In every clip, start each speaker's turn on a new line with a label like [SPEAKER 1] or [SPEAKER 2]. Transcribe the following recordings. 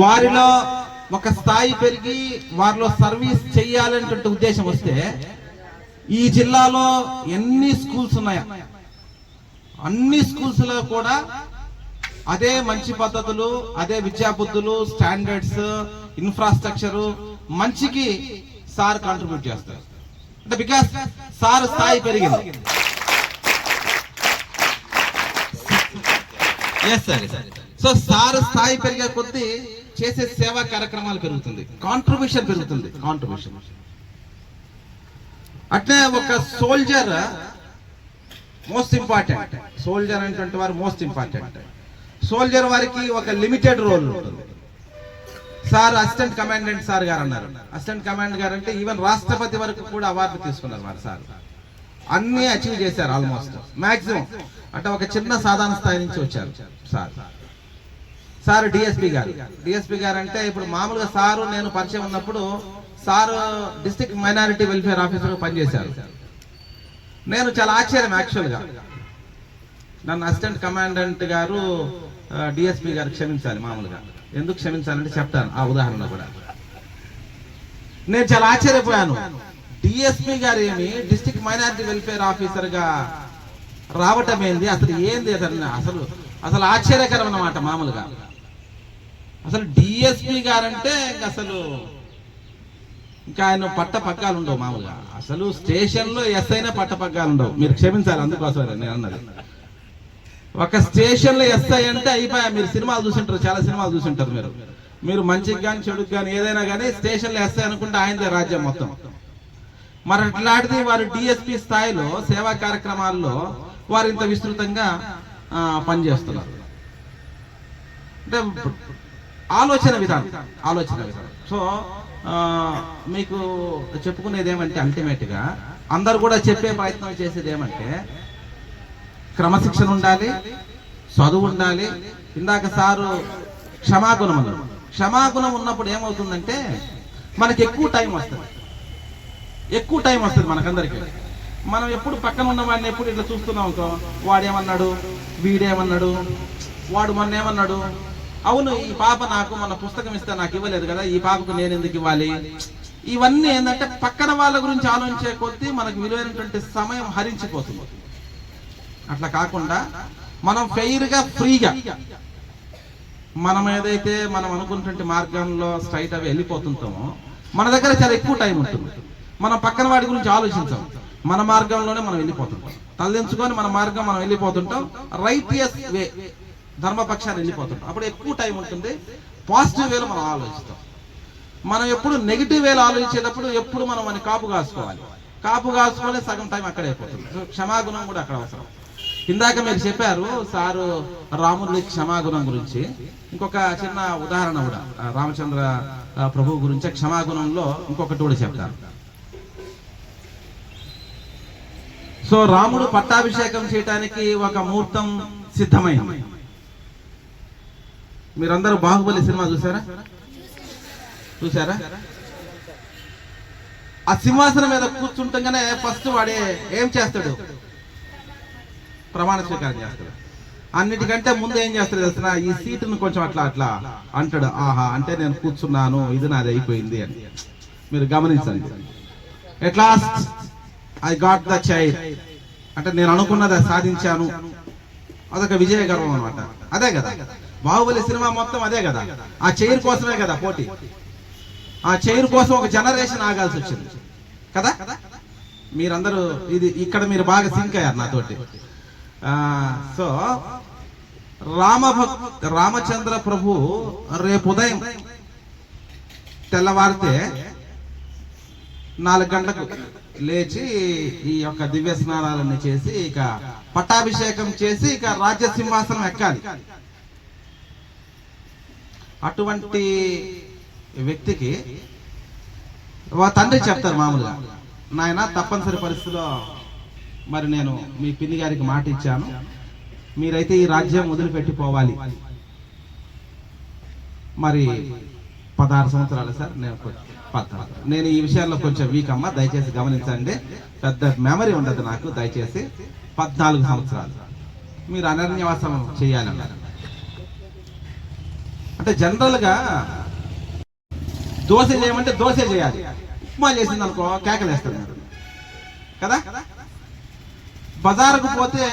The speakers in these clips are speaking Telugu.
[SPEAKER 1] వారిలో ఒక స్థాయి పెరిగి వారిలో సర్వీస్ చెయ్యాలనేటువంటి ఉద్దేశం వస్తే ఈ జిల్లాలో ఎన్ని స్కూల్స్ ఉన్నాయో అన్ని స్కూల్స్ లో కూడా అదే మంచి పద్ధతులు, అదే విద్యాబుద్ధులు, స్టాండర్డ్స్, ఇన్ఫ్రాస్ట్రక్చర్ మంచికి సార్ కాంట్రిబ్యూట్ చేస్తారు. అంటే బికాస్ సార్ స్థాయి పెరిగింది. సో సార్ స్థాయి పెరిగే కొద్దీ చేసే సేవా కార్యక్రమాలు పెరుగుతుంది, కాంట్రిబ్యూషన్ పెరుగుతుంది. అట్లే ఒక సోల్జర్ మోస్ట్ ఇంపార్టెంట్. సోల్జర్ అనేటువంటి వారు మోస్ట్ ఇంపార్టెంట్. సోల్జర్ వారికి ఒక లిమిటెడ్ రోల్ ఉంటుంది. సార్ అసిస్టెంట్ కమాండెంట్ సార్ గారు అన్నారు. అసిస్టెంట్ కమాండెంట్ గారు అంటే ఈవెన్ రాష్ట్రపతి వరకు కూడా అవార్డు తీసుకున్నారు వారు. సార్ అన్ని అచీవ్ చేశారు ఆల్మోస్ట్ మాక్సిమం. అంటే ఒక చిన్న సాధారణ స్థాయి నుంచి వచ్చారు సార్. డిఎస్పీ గారు అంటే ఇప్పుడు మామూలుగా సారు నేను పరిచయం ఉన్నప్పుడు sir district minority welfare officer పనిచేశారు. నేను చాలా ఆశ్చర్యం యాక్చువల్గా. నన్ను అసిస్టెంట్ కమాండెంట్ గారు డిఎస్పీ గారు క్షమించాలి. మామూలుగా ఎందుకు క్షమించాలంటే చెప్తాను ఆ ఉదాహరణ కూడా. నేను చాలా ఆశ్చర్యపోయాను. డిఎస్పీ గారు ఏమి డిస్ట్రిక్ట్ మైనారిటీ వెల్ఫేర్ ఆఫీసర్ గా రావటం ఏంది, అసలు ఏంది అసలు ఆశ్చర్యకరం అన్నమాట. మామూలుగా అసలు డిఎస్పీ గారంటే అసలు ఇంకా ఆయన పట్ట పగ్గాలు ఉండవు. మామూలుగా అసలు స్టేషన్ లో ఎస్ఐనా పట్ట పగ్గాలు ఉండవు. మీరు క్షమించాలి, అందుకోసం నేను అన్నది. ఒక స్టేషన్ లో ఎస్ఐ అంటే అయిపోయా. మీరు సినిమాలు చూసింటారు, చాలా సినిమాలు చూసింటారు. మీరు మంచికి కానీ చెడుకు కానీ ఏదైనా కానీ స్టేషన్ లో ఎస్ఐ అనుకుంటే ఆయనదే రాజ్యం మొత్తం. మరి అట్లాంటిది వారు డిఎస్పీ స్థాయిలో సేవా కార్యక్రమాల్లో వారు ఇంత విస్తృతంగా పనిచేస్తున్నారు. అంటే ఆలోచన విధానం. సో మీకు చెప్పుకునేది ఏమంటే అల్టిమేట్ గా అందరు కూడా చెప్పే ప్రయత్నం చేసేది ఏమంటే క్రమశిక్షణ ఉండాలి, చదువు ఉండాలి. ఇందాక సారు క్షమాగుణం అన్నారు. క్షమాగుణం ఉన్నప్పుడు ఏమవుతుందంటే మనకి ఎక్కువ టైం వస్తుంది మనకందరికి. మనం ఎప్పుడు పక్కన ఉన్న వాడిని ఎప్పుడు ఇట్లా చూస్తున్నాం అనుకో, వాడేమన్నాడు, వీడేమన్నాడు, వాడు మొన్న ఏమన్నాడు, అవును ఈ పాప నాకు మన పుస్తకం ఇస్తే నాకు ఇవ్వలేదు కదా, ఈ పాపకు నేను ఎందుకు ఇవ్వాలి. ఇవన్నీ ఏంటంటే పక్కన వాళ్ళ గురించి ఆలోచించే కొద్దీ మనకు విలువైనటువంటి సమయం హరించిపోతుంది. అట్లా కాకుండా మనం ఫెయిర్ గా ఫ్రీగా మనం ఏదైతే మనం అనుకున్నటువంటి మార్గంలో స్ట్రైట్ అవి వెళ్ళిపోతుంటామో మన దగ్గర చాలా ఎక్కువ టైం ఉంటుంది. మనం పక్కన వాడి గురించి ఆలోచించాం, మన మార్గంలోనే మనం వెళ్ళిపోతుంటాం. తలదించుకొని మన మార్గం మనం వెళ్ళిపోతుంటాం, రైటియస్ వే ధర్మపక్షాన్ని వెళ్ళిపోతుంటాం. అప్పుడు ఎక్కువ టైం ఉంటుంది. పాజిటివ్ వేలో మనం ఆలోచిస్తాం. మనం ఎప్పుడు నెగిటివ్ వేలో ఆలోచించేటప్పుడు ఎప్పుడు మనం అని కాపు కాసుకొని సగం టైం అక్కడే అయిపోతుంది. క్షమాగుణం కూడా అక్కడ అవసరం. ఇందాక మీరు చెప్పారు సారు రాముడి క్షమాగుణం గురించి. ఇంకొక చిన్న ఉదాహరణ కూడా రామచంద్ర ప్రభు గురించి క్షమాగుణంలో ఇంకొకటి కూడా చెప్తారు. సో రాముడు పట్టాభిషేకం చేయడానికి ఒక ముహూర్తం సిద్ధమైంది. మీరందరూ బాహుబలి సినిమా చూసారా? ఆ సింహాసనం మీద కూర్చుంటగానే ఫస్ట్ వాడే ఏం చేస్తాడు, ప్రమాణ స్వీకారం చేస్తాడు. అన్నిటికంటే ముందు ఏం చేస్తాడు తెలుసిన, ఈ సీటును కొంచెం అట్లా అంటాడు. ఆహా అంటే నేను కూర్చున్నాను, ఇది నాది అయిపోయింది అని. మీరు గమనించండి. At last I got the chair అంటే నేను అనుకున్నది సాధించాను. అదొక విజయ గర్వం అనమాట. అదే కదా బాహుబలి సినిమా మొత్తం, అదే కదా. ఆ చైర్ కోసమే కదా పోటీ. ఆ చైర్ కోసం ఒక జనరేషన్ ఆగాల్సి వచ్చింది కదా. మీరందరూ ఇక్కడ మీరు బాగా సింక్ అయ్యారు నాతోటి. సో రామచంద్ర ప్రభు రేపు ఉదయం తెల్లవారితే 4 గంటలకు లేచి ఈ యొక్క దివ్య స్నానాలన్నీ చేసి ఇక పట్టాభిషేకం చేసి ఇక రాజ్య సింహాసనం ఎక్కాలి. అటువంటి వ్యక్తికి తండ్రి చెప్తారు మామూలుగా, నాయన తప్పనిసరి పరిస్థితిలో మరి నేను మీ పిన్ని గారికి మాట ఇచ్చాను, మీరైతే ఈ రాజ్యం వదిలిపెట్టిపోవాలి. మరి 16 సంవత్సరాలు సార్, నేను ఈ విషయాల్లో కొంచెం వీక్ అమ్మ, దయచేసి గమనించండి. పెద్ద మెమరీ ఉండదు నాకు, దయచేసి 14 సంవత్సరాలు మీరు అనన్యవాసం చేయాలన్నారు. అంటే జనరల్గా దోశ చేయమంటే దోశ చేయాలి, ఉప్మా చేసింది అనుకో కేకలేస్తారు కదా. బజారుకు పోతే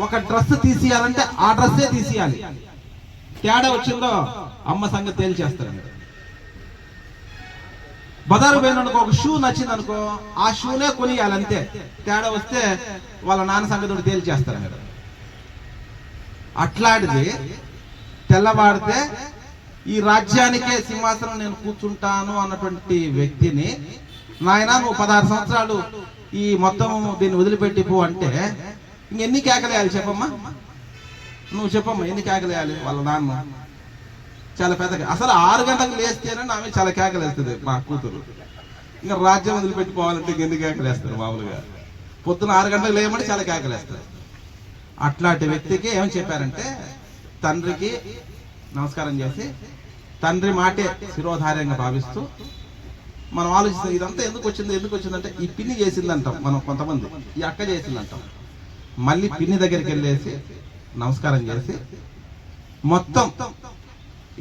[SPEAKER 1] ఒక డ్రెస్ తీసియాలంటే ఆ డ్రెస్సే తీసియాలి, తేడా వచ్చిందో అమ్మ సంగతి తేల్చేస్తారు. బజారు పోయిననుకో ఒక షూ నచ్చింది అనుకో ఆ షూనే కొనియాలి అంతే, తేడా వస్తే వాళ్ళ నాన్న సంగతి తేల్చేస్తారు మీరు. అట్లాంటిది తెల్లవాడితే ఈ రాజ్యానికే సింహాసనం నేను కూర్చుంటాను అన్నటువంటి వ్యక్తిని నాయన నువ్వు 16 సంవత్సరాలు ఈ మొత్తం దీన్ని వదిలిపెట్టి పో అంటే ఇంకెన్ని కేకలేయాలి చెప్పమ్మా, నువ్వు చెప్పమ్మా ఎన్ని కేకలేయాలి. వాళ్ళ నాన్న చాలా పెద్దగా అసలు 6 గంటలకు లేస్తేనే ఆమె చాలా కేకలేస్తుంది మా కూతురు. ఇంకా రాజ్యం వదిలిపెట్టిపోవాలంటే ఇంకెన్ని కేకలేస్తారు మామూలుగా, పొద్దున 6 గంటలకు లేయమంటే చాలా కేకలేస్తారు. అట్లాంటి వ్యక్తికి ఏమని చెప్పారంటే తండ్రికి నమస్కారం చేసి తండ్రి మాటే శిరోధార్యంగా భావిస్తూ మనం ఆలోచిస్తాం ఇదంతా ఎందుకు వచ్చిందంటే ఈ పిన్ని చేసిందంటాం మనం, కొంతమంది ఈ అక్క చేసిందంటాం. మళ్ళీ పిన్ని దగ్గరికి వెళ్ళేసి నమస్కారం చేసి మొత్తం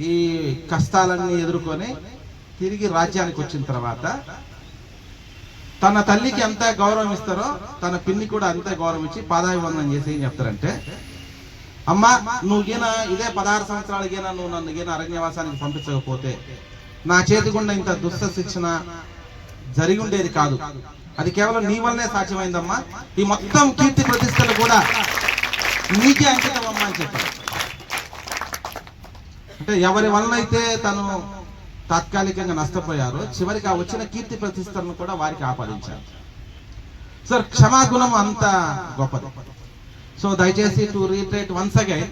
[SPEAKER 1] ఈ కష్టాలన్నీ ఎదుర్కొని తిరిగి రాజ్యానికి వచ్చిన తర్వాత తన తల్లికి ఎంత గౌరవం ఇస్తారో తన పిన్ని కూడా అంతే గౌరవం ఇచ్చి పాదాభివందనం చేసి ఏం చెప్తారంటే అమ్మా నువ్వు గీన ఇదే 16 సంవత్సరాల గీన నువ్వు నన్ను గీన అరణ్యవాసానికి పంపించకపోతే నా చేతి గుండా ఇంత దుష్ట శిక్షణ జరిగి ఉండేది కాదు, అది కేవలం నీ వల్లనే సాధ్యమైందమ్మా, ఈ మొత్తం కీర్తి ప్రతిష్టలు కూడా నీకే అంకితమమ్మా అని చెప్పారు. అంటే ఎవరి వలనైతే తను తాత్కాలికంగా నష్టపోయారో చివరికి ఆ వచ్చిన కీర్తి ప్రతిష్టలను కూడా వారికి ఆపాదించారు. సార్ క్షమాగుణం అంత గొప్పది. సో దయచేసి టు రీట్రేట్ వన్స్ అగైన్,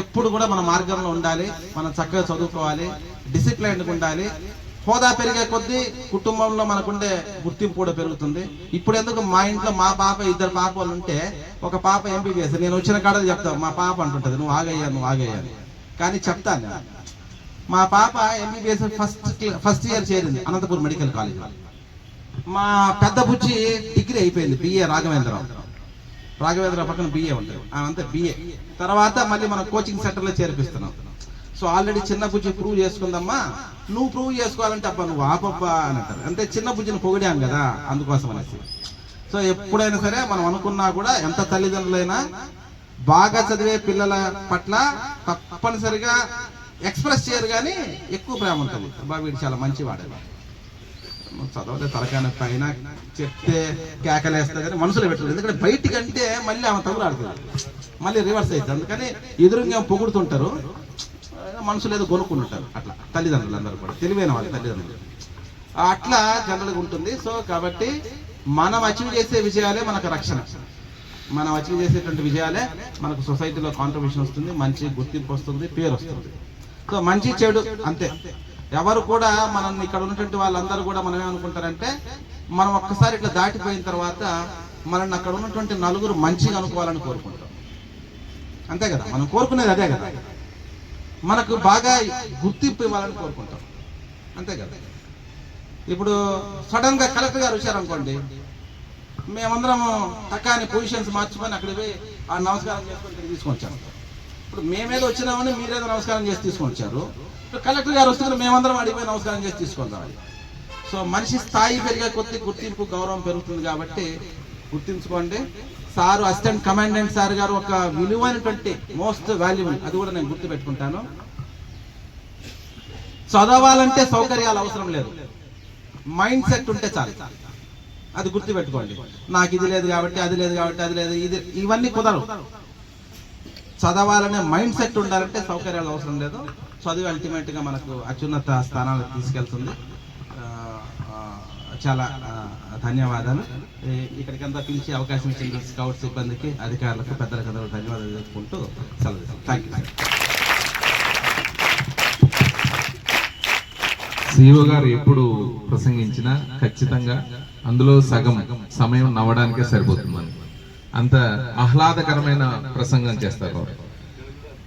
[SPEAKER 1] ఎప్పుడు కూడా మన మార్గంలో ఉండాలి, మనం చక్కగా చదువుకోవాలి, డిసిప్లైన్గా ఉండాలి. హోదా పెరిగే కొద్దీ కుటుంబంలో మనకుండే గుర్తింపు కూడా పెరుగుతుంది. ఇప్పుడు ఎందుకు మా ఇంట్లో మా పాప 2 పాపలు ఉంటే ఒక పాప ఎంబీబీఎస్, నేను వచ్చిన కాడలు చెప్తాను మా పాప అంటుంటది నువ్వు ఆగయ్యా కానీ చెప్తాను మా పాప ఎంబీబీఎస్ ఫస్ట్ ఇయర్ చేరింది అనంతపురం మెడికల్ కాలేజ్. మా పెద్ద బుజ్జి డిగ్రీ అయిపోయింది, బిఏ రాఘవేంద్ర పక్కన బిఏ ఉంటుంది, అంతే బిఏ. తర్వాత మళ్ళీ మనం కోచింగ్ సెంటర్లో చేర్పిస్తున్నాం. సో ఆల్రెడీ చిన్న బుజ్జి ప్రూవ్ చేసుకుందమ్మా, నువ్వు ప్రూవ్ చేసుకోవాలంటే అబ్బా నువ్వు ఆపబ్బా అని అంటారు. అంటే చిన్న బుజ్జిని పొగిడాం కదా అందుకోసం అనేసి. సో ఎప్పుడైనా సరే మనం అనుకున్నా కూడా ఎంత తల్లిదండ్రులైనా బాగా చదివే పిల్లల పట్ల తప్పనిసరిగా ఎక్స్ప్రెస్ చేయరు కానీ ఎక్కువ ప్రేమ ఉంటుంది. అబ్బా వీడు చాలా మంచివాడే, చదవలే తలకాయ పైన చెప్తే కేకలేస్తుంది కానీ మనసులో పెట్టలేదు. ఎందుకంటే బయటికి అంటే మళ్ళీ ఆమె తగులాడుతుంది, మళ్ళీ రివర్స్ అవుతుంది. అందుకని ఎదురుగా పొగుడుతుంటారు, మనసులో ఏదో కొనుక్కుంటుంటారు. అట్లా తల్లిదండ్రులు అందరూ కూడా తెలివైన వాళ్ళు తల్లిదండ్రులు అట్లా జనరల్గా ఉంటుంది. సో కాబట్టి మనం అచీవ్ చేసే విజయాలే మనకు రక్షణ, మనం అచీవ్ చేసేటువంటి విజయాలే మనకు సొసైటీలో కాంట్రిబ్యూషన్ వస్తుంది, మంచి గుర్తింపు వస్తుంది, పేరు వస్తుంది. సో మంచి చెడు అంతే. ఎవరు కూడా మనం ఇక్కడ ఉన్నటువంటి వాళ్ళందరూ కూడా మనం ఏమనుకుంటారంటే మనం ఒక్కసారి ఇట్లా దాటిపోయిన తర్వాత మనల్ని అక్కడ ఉన్నటువంటి నలుగురు మంచిగా అనుకోవాలని కోరుకుంటాం, అంతే కదా. మనం కోరుకునేది అదే కదా, మనకు బాగా గుర్తింపు ఇవ్వాలని కోరుకుంటాం, అంతే కదా. ఇప్పుడు సడన్ గా కలెక్టర్ గారు వచ్చారనుకోండి, మేమందరం టకాని పొజిషన్స్ మార్చుకొని అక్కడికి పోయి ఆ నమస్కారం చేసుకొని తీసుకొచ్చాము. ఇప్పుడు మేమేదో వచ్చినామని మీరేదో నమస్కారం చేసి తీసుకొచ్చారు, ఇప్పుడు కలెక్టర్ గారు వస్తున్నారు మేమందరం అడిగిపోయి నమస్కారం చేసి తీసుకుందాం. సో మనిషి స్థాయి పెరిగే కొద్ది గుర్తింపు గౌరవం పెరుగుతుంది కాబట్టి గుర్తించుకోండి. సారు అసిస్టెంట్ కమాండెంట్ సార్ గారు ఒక విలువైనటువంటి మోస్ట్ వాల్యుబుల్, అది కూడా నేను గుర్తు పెట్టుకుంటాను. చదవాలంటే సౌకర్యాలు అవసరం లేదు, మైండ్ సెట్ ఉంటే చాలు, అది గుర్తు పెట్టుకోండి. నాకు ఇది లేదు కాబట్టి అది లేదు కాబట్టి అది లేదు ఇది ఇవన్నీ కుదరవు. చదవాలనే మైండ్ సెట్ ఉండాలంటే సౌకర్యాలు అవసరం లేదు. చదువు అల్టిమేట్ గా మనకు అత్యున్నత స్థానాలకు తీసుకెళ్తుంది. చాలా ధన్యవాదాలు. ఇక్కడికంతా పిలిచి అవకాశం ఇచ్చిన స్కౌట్ సిబ్బందికి, అధికారులకు, పెద్దలకు అందరూ ధన్యవాదాలు తెలుపుకుంటూ సెలవు. Thank you.
[SPEAKER 2] సిఇఓ గారు ఎప్పుడు ప్రసంగించినా ఖచ్చితంగా అందులో సగం సమయం నవ్వడానికే సరిపోతుందని అంత ఆహ్లాదకరమైన ప్రసంగం చేస్తారు.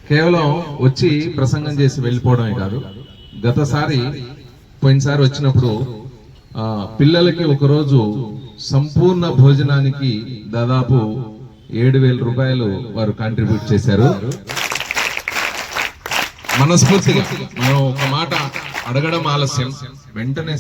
[SPEAKER 2] కేవలం వచ్చి ప్రసంగం చేసి వెళ్ళిపోవడమే కాదు, పోయినసారి వచ్చినప్పుడు పిల్లలకి ఒకరోజు సంపూర్ణ భోజనానికి దాదాపు 7,000 రూపాయలు వారు కాంట్రిబ్యూట్ చేశారు. మనస్ఫూర్తిగా మనం ఒక మాట అడగడం ఆలస్యం, వెంటనే